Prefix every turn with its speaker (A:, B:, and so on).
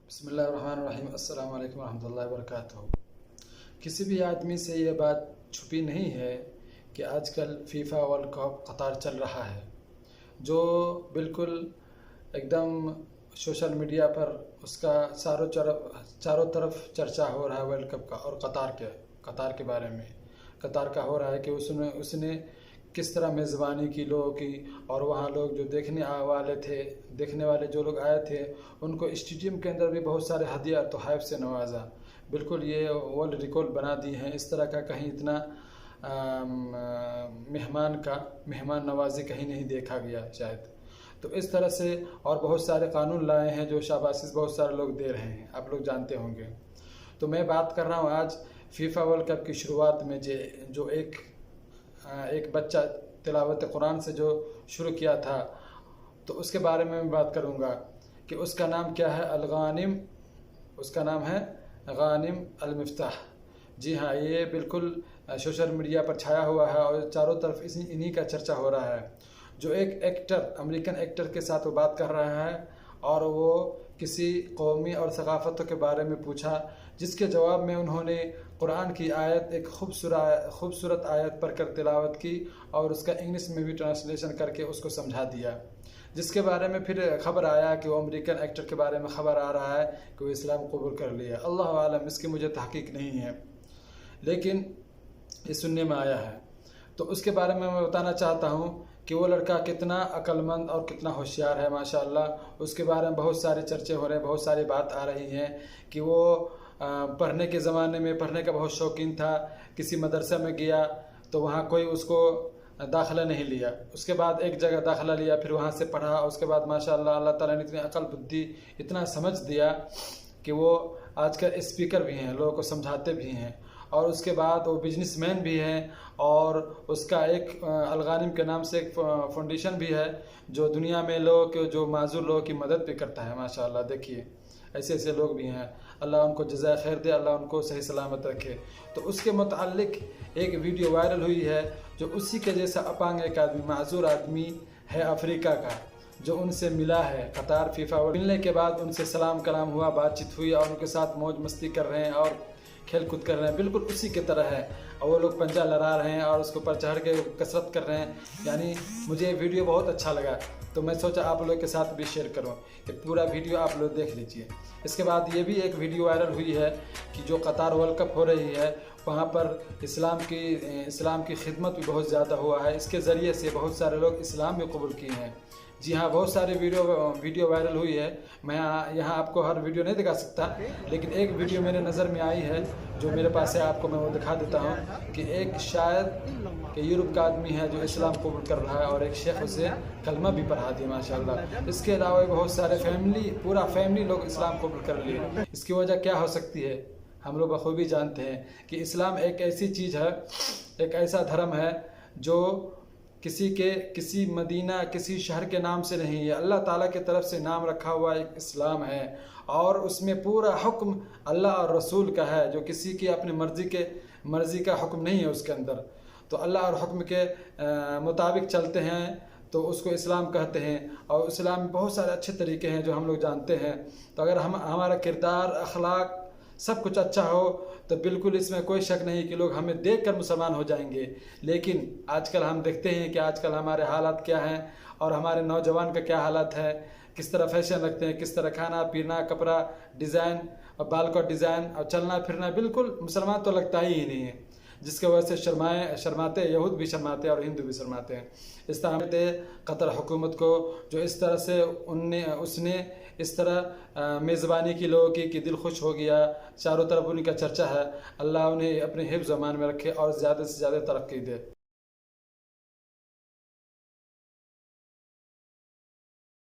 A: बिस्मिल्लाहिर्रहमानिर्रहीम। अस्सलाम वालेकुम रहमतुल्लाहि वबरकातुहू। किसी भी आदमी से ये बात छुपी नहीं है कि आजकल फीफा वर्ल्ड कप कतार चल रहा है, जो बिल्कुल एकदम सोशल मीडिया पर उसका चारों तरफ चर्चा हो रहा है वर्ल्ड कप का। और कतार के बारे में कतार का हो रहा है कि उसने किस तरह मेज़बानी की लोगों की, और वहाँ लोग जो देखने वाले जो लोग आए थे उनको स्टेडियम के अंदर भी बहुत सारे हदिया और तोहफ़ से नवाजा। बिल्कुल ये वर्ल्ड रिकॉर्ड बना दी हैं। इस तरह का कहीं इतना मेहमान नवाजी कहीं नहीं देखा गया शायद। तो इस तरह से और बहुत सारे कानून लाए हैं जो शाबाशी बहुत सारे लोग दे रहे हैं, आप लोग जानते होंगे। तो मैं बात कर रहा हूँ आज फीफा वर्ल्ड कप की शुरुआत में जो एक बच्चा तिलावत कुरान से जो शुरू किया था, तो उसके बारे में मैं बात करूँगा कि उसका नाम क्या है। उसका नाम है गानिम अल-मिफ्ताह। जी हाँ, ये बिल्कुल सोशल मीडिया पर छाया हुआ है और चारों तरफ इन्हीं का चर्चा हो रहा है। जो एक अमेरिकन एक्टर के साथ वो बात कर रहा है और वो किसी कौमी और सकाफ़तों के बारे में पूछा, जिसके जवाब में उन्होंने कुरान की आयत, एक खूबसूरत आयत पढ़कर तिलावत की और उसका इंग्लिश में भी ट्रांसलेशन करके उसको समझा दिया। जिसके बारे में फिर खबर आया कि वो अमेरिकन एक्टर के बारे में खबर आ रहा है कि वो इस्लाम कबूल कर लिया। अल्लाह आलम, इसकी मुझे तहकीक नहीं है, लेकिन ये सुनने में आया है। तो उसके बारे में मैं बताना चाहता हूँ कि वो लड़का कितना अक्लमंद और कितना होशियार है माशाअल्लाह। उसके बारे में बहुत सारे चर्चे हो रहे हैं, बहुत सारी बात आ रही हैं कि वो पढ़ने के ज़माने में पढ़ने का बहुत शौकीन था। किसी मदरसा में गया तो वहाँ कोई उसको दाखिला नहीं लिया, उसके बाद एक जगह दाखिला लिया, फिर वहाँ से पढ़ा। उसके बाद माशाअल्लाह अल्लाह ताला ने इतनी अकल बुद्धि, इतना समझ दिया कि वो आजकल स्पीकर भी हैं, लोगों को समझाते भी हैं। और उसके बाद वो बिजनेसमैन भी हैं और उसका एक अलगानिम के नाम से एक फाउंडेशन भी है जो दुनिया में जो माजूर लोगों की मदद भी करता है। माशाअल्लाह, देखिए ऐसे लोग भी हैं। अल्लाह उनको जज़ा खैर दे, अल्लाह उनको सही सलामत रखे। तो उसके मुताल्लिक एक वीडियो वायरल हुई है जो उसी के जैसा अपांग एक आदमी, माजूर आदमी है अफ्रीका का, जो उनसे मिला है कतार फीफा। मिलने के बाद उनसे सलाम कलाम हुआ, बातचीत हुई और उनके साथ मौज मस्ती कर रहे हैं और खेल कूद कर रहे हैं, बिल्कुल उसी के तरह है। और वो लोग पंजा लड़ा रहे हैं और उसके ऊपर चढ़ के कसरत कर रहे हैं। यानी मुझे वीडियो बहुत अच्छा लगा, तो मैं सोचा आप लोग के साथ भी शेयर करूं। ये पूरा वीडियो आप लोग देख लीजिए। इसके बाद ये भी एक वीडियो वायरल हुई है कि जो कतार वर्ल्ड कप हो रही है वहाँ पर इस्लाम की खिदमत भी बहुत ज़्यादा हुआ है। इसके ज़रिए से बहुत सारे लोग इस्लाम भी कबूल किए हैं। जी हाँ, बहुत सारे वीडियो वायरल हुई है। मैं यहाँ आपको हर वीडियो नहीं दिखा सकता, लेकिन एक वीडियो मेरे नज़र में आई है जो मेरे पास है, आपको मैं वो दिखा देता हूँ कि एक शायद कि यूरोप का आदमी है जो इस्लाम कबूल कर रहा है और एक शेख उसे कलमा भी पढ़ा दिया माशाल्लाह। इसके अलावा बहुत सारे पूरा फैमिली लोग इस्लाम कबूल कर लिए। इसकी वजह क्या हो सकती है, हम लोग बखूबी जानते हैं कि इस्लाम एक ऐसी चीज़ है, एक ऐसा धर्म है जो किसी मदीना, किसी शहर के नाम से नहीं है। अल्लाह ताला की तरफ से नाम रखा हुआ एक इस्लाम है और उसमें पूरा हुक्म अल्लाह और रसूल का है, जो किसी की अपनी मर्ज़ी का हुक्म नहीं है उसके अंदर। तो अल्लाह और हुक्म के मुताबिक चलते हैं तो उसको इस्लाम कहते हैं। और इस्लाम में बहुत सारे अच्छे तरीके हैं जो हम लोग जानते हैं। तो अगर हमारा किरदार, अखलाक सब कुछ अच्छा हो तो बिल्कुल इसमें कोई शक नहीं कि लोग हमें देखकर मुसलमान हो जाएंगे। लेकिन आजकल हम देखते हैं कि आजकल हमारे हालात क्या हैं और हमारे नौजवान का क्या हालत है, किस तरह फैशन रखते हैं, किस तरह खाना पीना, कपड़ा डिज़ाइन और बाल का डिज़ाइन और चलना फिरना, बिल्कुल मुसलमान तो लगता ही नहीं है। जिसके वजह से शर्माते यहूद भी शर्माते और हिंदू भी शर्माते हैं। इस तरह कतर हुकूमत को जो इस तरह से उसने इस तरह मेज़बानी की लोगों की कि दिल खुश हो गया, चारों तरफ उनका चर्चा है। अल्लाह उन्हें अपने हिफ्ज़ मान में रखे और ज़्यादा से ज़्यादा तरक्की दे।